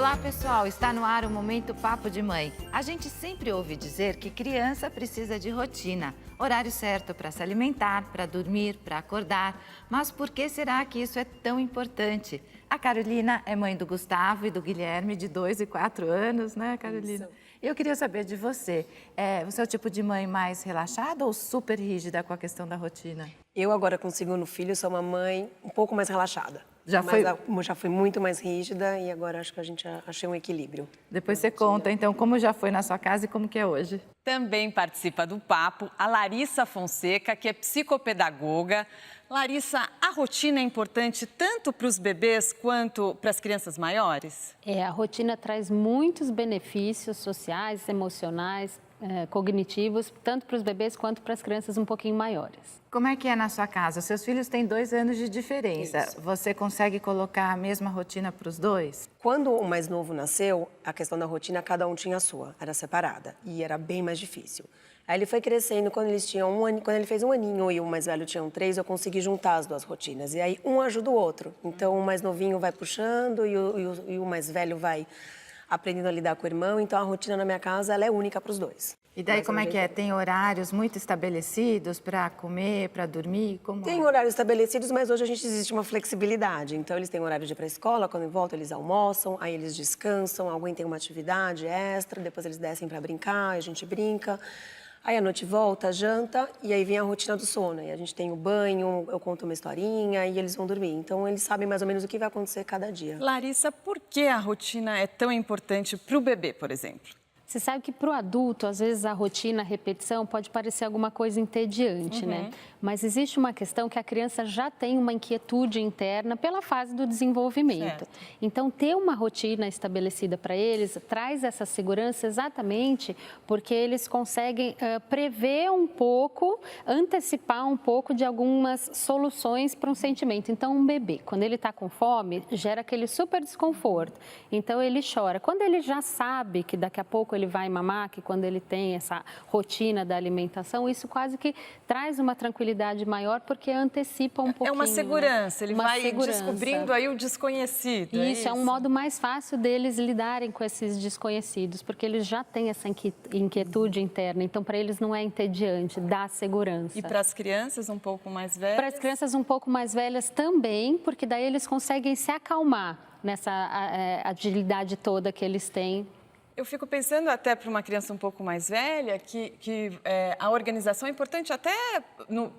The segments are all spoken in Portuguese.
Olá, pessoal! Está no ar o Momento Papo de Mãe. A gente sempre ouve dizer que criança precisa de rotina, horário certo para se alimentar, para dormir, para acordar. Mas por que será que isso é tão importante? A Carolina é mãe do Gustavo e do Guilherme, de 2 e 4 anos, né, Carolina? Isso. Eu queria saber de você, você é o tipo de mãe mais relaxada ou super rígida com a questão da rotina? Eu agora com o segundo filho sou uma mãe um pouco mais relaxada. Já fui muito mais rígida e agora acho que a gente achei um equilíbrio. Depois você conta, então, como já foi na sua casa e como que é hoje. Também participa do papo a Larissa Fonseca, que é psicopedagoga. Larissa, a rotina é importante tanto para os bebês quanto para as crianças maiores? A rotina traz muitos benefícios sociais, emocionais, cognitivos, tanto para os bebês quanto para as crianças um pouquinho maiores. Como é que é na sua casa? Seus filhos têm 2 anos de diferença. Isso. Você consegue colocar a mesma rotina para os dois? Quando o mais novo nasceu, a questão da rotina, cada um tinha a sua, era separada e era bem mais difícil. Aí ele foi crescendo, quando ele fez 1 aninho e o mais velho tinha 3, eu consegui juntar as 2 rotinas. E aí um ajuda o outro. Então o mais novinho vai puxando e o mais velho vai aprendendo a lidar com o irmão. Então a rotina na minha casa ela é única para os 2. E daí como é que é? Tem horários muito estabelecidos para comer, para dormir? Tem horários estabelecidos, mas hoje a gente existe uma flexibilidade. Então eles têm horário de ir para a escola, quando voltam eles almoçam, aí eles descansam, alguém tem uma atividade extra, depois eles descem para brincar, a gente brinca. Aí à noite volta, janta e aí vem a rotina do sono. E a gente tem o banho, eu conto uma historinha e eles vão dormir. Então eles sabem mais ou menos o que vai acontecer cada dia. Larissa, por que a rotina é tão importante para o bebê, por exemplo? Você sabe que para o adulto, às vezes a rotina, a repetição pode parecer alguma coisa entediante, né? Mas existe uma questão que a criança já tem uma inquietude interna pela fase do desenvolvimento. Certo. Então, ter uma rotina estabelecida para eles traz essa segurança exatamente porque eles conseguem prever um pouco, antecipar um pouco de algumas soluções para um sentimento. Então, um bebê, quando ele está com fome, gera aquele super desconforto. Então, ele chora. Quando ele já sabe que daqui a pouco ele vai mamar, que quando ele tem essa rotina da alimentação, isso quase que traz uma tranquilidade maior, porque antecipa um pouquinho. É uma segurança, né? ele vai descobrindo aí o desconhecido. Isso, é um modo mais fácil deles lidarem com esses desconhecidos, porque eles já têm essa inquietude interna, então para eles não é entediante, dá segurança. E para as crianças um pouco mais velhas? Para as crianças um pouco mais velhas também, porque daí eles conseguem se acalmar nessa agilidade toda que eles têm. Eu fico pensando até para uma criança um pouco mais velha que a organização é importante até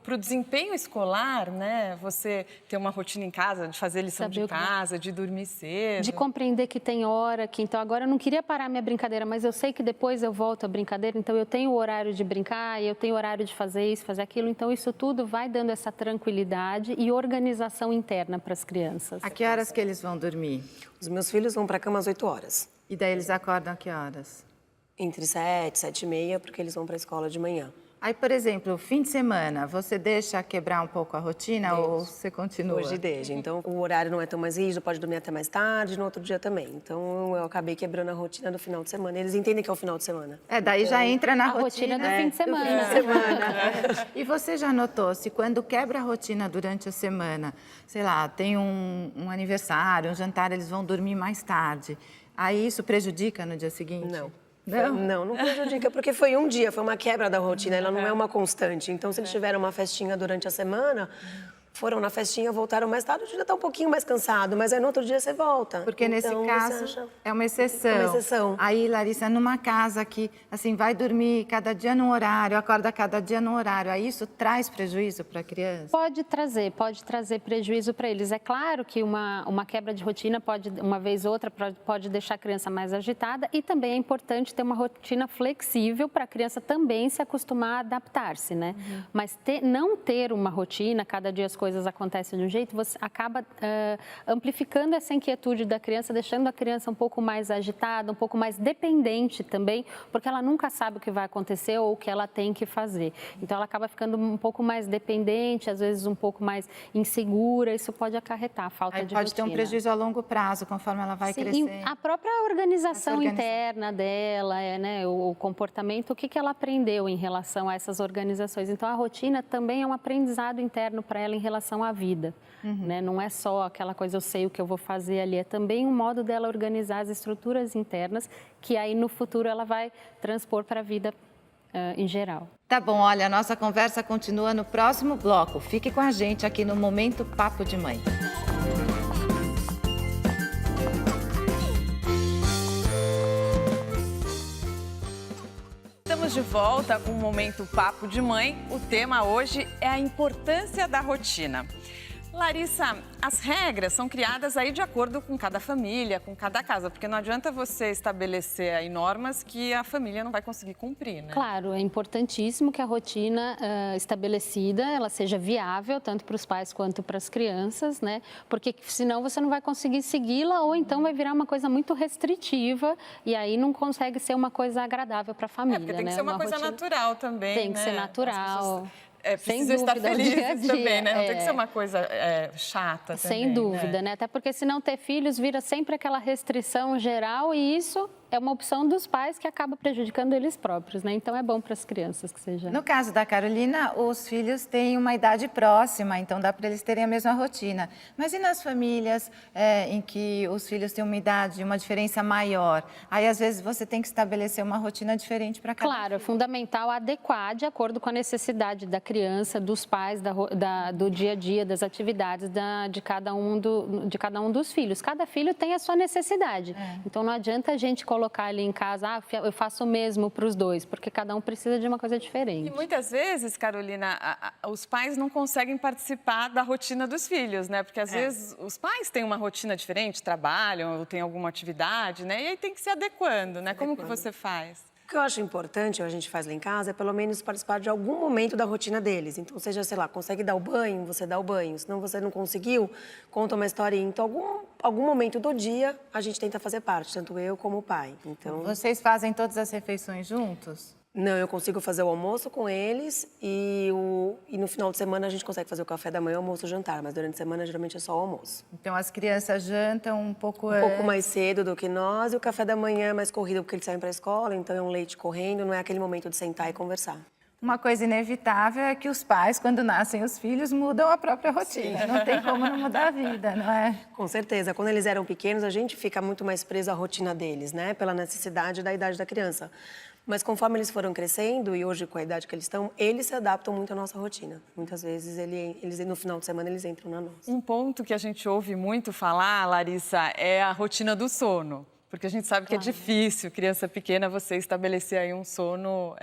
para o desempenho escolar, né? Você ter uma rotina em casa, de fazer lição de casa, de dormir cedo. De compreender que tem hora, que então agora eu não queria parar minha brincadeira, mas eu sei que depois eu volto à brincadeira, então eu tenho o horário de brincar, eu tenho o horário de fazer isso, fazer aquilo. Então isso tudo vai dando essa tranquilidade e organização interna para as crianças. A que horas que eles vão dormir? Os meus filhos vão para a cama às 8 horas. E daí eles acordam a que horas? Entre 7, 7h30, porque eles vão para a escola de manhã. Aí, por exemplo, fim de semana, você deixa quebrar um pouco a rotina ou você continua? Hoje deixa. Então, o horário não é tão mais rígido, pode dormir até mais tarde, no outro dia também. Então, eu acabei quebrando a rotina do final de semana. Eles entendem que é o final de semana. Daí então, já entra na rotina do fim de semana. E você já notou se quando quebra a rotina durante a semana, sei lá, tem um aniversário, um jantar, eles vão dormir mais tarde, aí isso prejudica no dia seguinte? Não prejudica, porque foi um dia, foi uma quebra da rotina, ela não é uma constante. Então, se eles tiveram uma festinha durante a semana, foram na festinha, voltaram mais tarde, o dia está um pouquinho mais cansado, mas aí no outro dia você volta. Porque nesse caso é uma exceção. É uma exceção. Aí, Larissa, numa casa que, assim, vai dormir cada dia num horário, acorda cada dia num horário, aí isso traz prejuízo para a criança? Pode trazer prejuízo para eles. É claro que uma quebra de rotina pode, uma vez ou outra, pode deixar a criança mais agitada e também é importante ter uma rotina flexível para a criança também se acostumar a adaptar-se, né? Mas não ter uma rotina, cada dia as coisas acontecem de um jeito, você acaba amplificando essa inquietude da criança, deixando a criança um pouco mais agitada, um pouco mais dependente também, porque ela nunca sabe o que vai acontecer ou o que ela tem que fazer. Então, ela acaba ficando um pouco mais dependente, às vezes um pouco mais insegura, isso pode acarretar a falta de rotina. Pode ter um prejuízo a longo prazo, conforme ela vai crescendo. A própria organização interna dela, né, o comportamento, o que ela aprendeu em relação a essas organizações. Então, a rotina também é um aprendizado interno para ela em relação relação à vida. Né? Não é só aquela coisa, eu sei o que eu vou fazer ali, é também um modo dela organizar as estruturas internas, que aí no futuro ela vai transpor para a vida em geral. Tá bom, olha, a nossa conversa continua no próximo bloco. Fique com a gente aqui no Momento Papo de Mãe. Estamos de volta com o Momento Papo de Mãe. O tema hoje é a importância da rotina. Larissa, as regras são criadas aí de acordo com cada família, com cada casa, porque não adianta você estabelecer aí normas que a família não vai conseguir cumprir, né? Claro, é importantíssimo que a rotina estabelecida, ela seja viável, tanto para os pais quanto para as crianças, né? Porque senão você não vai conseguir segui-la ou então vai virar uma coisa muito restritiva e aí não consegue ser uma coisa agradável para a família, porque tem que né? ser uma coisa rotina... natural também, Tem que ser natural. Precisa estar felizes também, né? Não tem que ser uma coisa chata também. Sem dúvida, né? Até porque se não ter filhos, vira sempre aquela restrição geral e isso é uma opção dos pais que acaba prejudicando eles próprios, né? Então é bom para as crianças que seja. No caso da Carolina, os filhos têm uma idade próxima, então dá para eles terem a mesma rotina. Mas e nas famílias em que os filhos têm uma idade, uma diferença maior? Aí às vezes você tem que estabelecer uma rotina diferente para cada Claro, é fundamental adequar de acordo com a necessidade da criança, dos pais, do dia a dia, das atividades de cada um dos filhos. Cada filho tem a sua necessidade. Então não adianta a gente colocar ali em casa, eu faço o mesmo para os dois, porque cada um precisa de uma coisa diferente. E muitas vezes, Carolina, os pais não conseguem participar da rotina dos filhos, né? Porque às vezes os pais têm uma rotina diferente, trabalham ou têm alguma atividade, né? E aí tem que se adequando, né? Como que você faz? O que eu acho importante, a gente faz lá em casa, é pelo menos participar de algum momento da rotina deles. Então, seja, sei lá, consegue dar o banho, você dá o banho. Se não você não conseguiu, conta uma historinha. Então, algum momento do dia, a gente tenta fazer parte, tanto eu como o pai. Então... Vocês fazem todas as refeições juntos? Não, eu consigo fazer o almoço com eles e no final de semana a gente consegue fazer o café da manhã, almoço, jantar. Mas durante a semana, geralmente, é só o almoço. Então, as crianças jantam um pouco mais cedo do que nós e o café da manhã é mais corrido porque eles saem para a escola, então é um leite correndo, não é aquele momento de sentar e conversar. Uma coisa inevitável é que os pais, quando nascem os filhos, mudam a própria rotina. Sim. Não tem como não mudar a vida, não é? Com certeza. Quando eles eram pequenos, a gente fica muito mais preso à rotina deles, né? Pela necessidade da idade da criança. Mas conforme eles foram crescendo e hoje com a idade que eles estão, eles se adaptam muito à nossa rotina. Muitas vezes eles no final de semana eles entram na nossa. Um ponto que a gente ouve muito falar, Larissa, é a rotina do sono. Porque a gente sabe que é difícil, criança pequena, você estabelecer aí um sono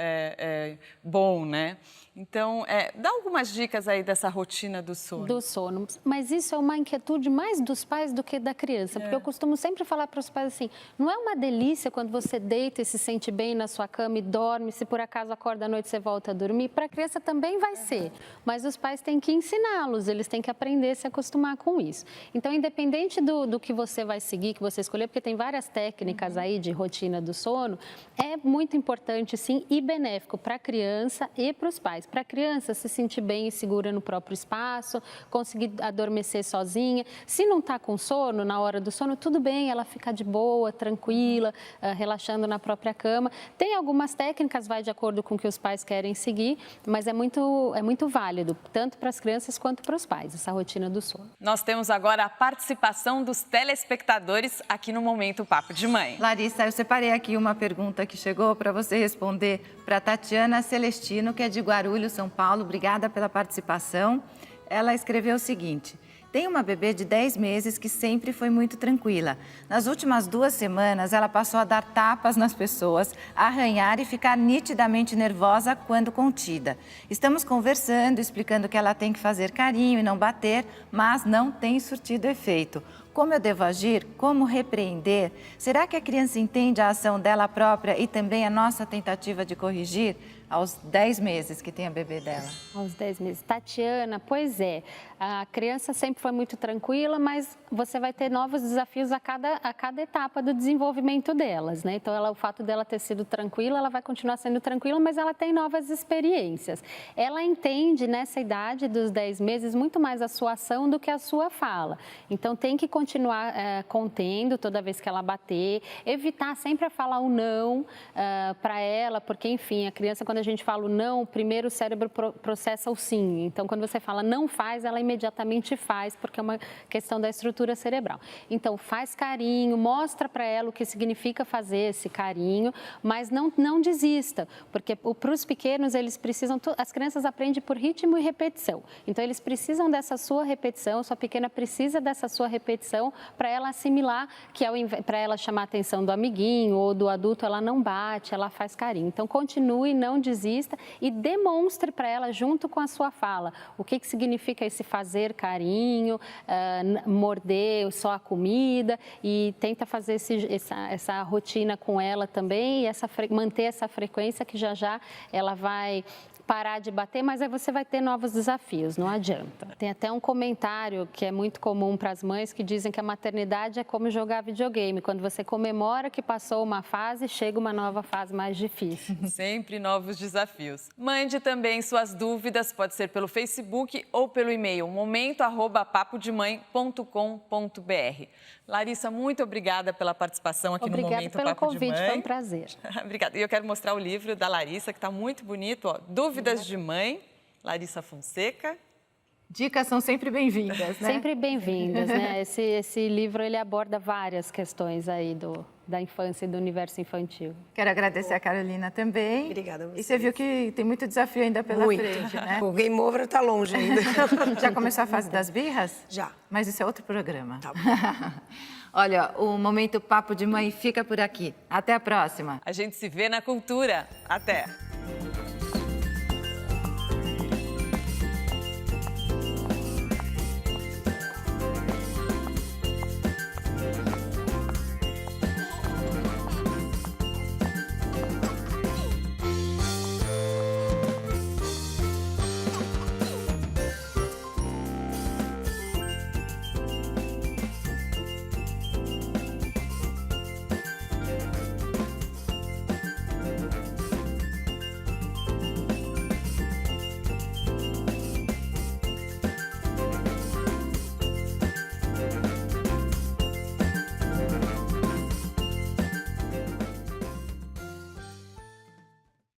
bom, né? Então, dá algumas dicas aí dessa rotina do sono. Do sono. Mas isso é uma inquietude mais dos pais do que da criança. Porque eu costumo sempre falar para os pais assim, não é uma delícia quando você deita e se sente bem na sua cama e dorme, se por acaso acorda à noite você volta a dormir? Para a criança também vai ser. Mas os pais têm que ensiná-los, eles têm que aprender a se acostumar com isso. Então, independente do que você vai seguir, que você escolher, porque tem várias técnicas aí de rotina do sono, é muito importante, sim, e benéfico para a criança e para os pais. Para a criança se sentir bem e segura no próprio espaço, conseguir adormecer sozinha. Se não está com sono, na hora do sono, tudo bem, ela fica de boa, tranquila, relaxando na própria cama. Tem algumas técnicas, vai de acordo com o que os pais querem seguir, mas é muito válido, tanto para as crianças quanto para os pais, essa rotina do sono. Nós temos agora a participação dos telespectadores aqui no Momento Papo de Mãe. Larissa, eu separei aqui uma pergunta que chegou para você responder para Tatiana Celestino, que é de Guarulhos, São Paulo. Obrigada pela participação. Ela escreveu o seguinte: tenho uma bebê de 10 meses que sempre foi muito tranquila. Nas últimas 2 semanas, ela passou a dar tapas nas pessoas, arranhar e ficar nitidamente nervosa quando contida. Estamos conversando, explicando que ela tem que fazer carinho e não bater, mas não tem surtido efeito. Como eu devo agir? Como repreender? Será que a criança entende a ação dela própria e também a nossa tentativa de corrigir? Aos 10 meses que tem a bebê dela. Aos 10 meses. Tatiana, pois é, a criança sempre foi muito tranquila, mas você vai ter novos desafios a cada etapa do desenvolvimento delas, né? Então, o fato dela ter sido tranquila, ela vai continuar sendo tranquila, mas ela tem novas experiências. Ela entende, nessa idade dos 10 meses, muito mais a sua ação do que a sua fala. Então, tem que continuar continuar contendo toda vez que ela bater, evitar sempre falar o não para ela, porque, enfim, a criança, quando a gente fala o não, primeiro o cérebro processa o sim. Então, quando você fala não faz, ela imediatamente faz, porque é uma questão da estrutura cerebral. Então, faz carinho, mostra para ela o que significa fazer esse carinho, mas não desista, porque para os pequenos, eles precisam, as crianças aprendem por ritmo e repetição. Então, eles precisam dessa sua repetição, sua pequena precisa dessa sua repetição para ela assimilar que para ela chamar a atenção do amiguinho ou do adulto, ela não bate, ela faz carinho. Então, continue, não desista e demonstre para ela, junto com a sua fala, o que significa esse fazer carinho, morder só a comida, e tenta fazer essa rotina com ela também e manter essa frequência que já ela vai parar de bater, mas aí você vai ter novos desafios, não adianta. Tem até um comentário que é muito comum para as mães que dizem que a maternidade é como jogar videogame. Quando você comemora que passou uma fase, chega uma nova fase mais difícil. Sempre novos desafios. Mande também suas dúvidas, pode ser pelo Facebook ou pelo e-mail momento@papodemãe.com.br. Larissa, muito obrigada pela participação aqui no Momento Obrigada Papo de Mãe. pelo convite, foi um prazer. Obrigada. E eu quero mostrar o livro da Larissa, que está muito bonito, ó. Dúvidas de Mãe, Larissa Fonseca. Dicas são sempre bem-vindas, né? Sempre bem-vindas, né? Esse livro, ele aborda várias questões aí da infância e do universo infantil. Quero agradecer a Carolina também. Obrigada a você. E você viu que tem muito desafio ainda pela frente, né? O game over tá longe ainda. Já começou a fase das birras? Já. Mas isso é outro programa. Tá bom. Olha, o Momento Papo de Mãe fica por aqui. Até a próxima. A gente se vê na cultura. Até!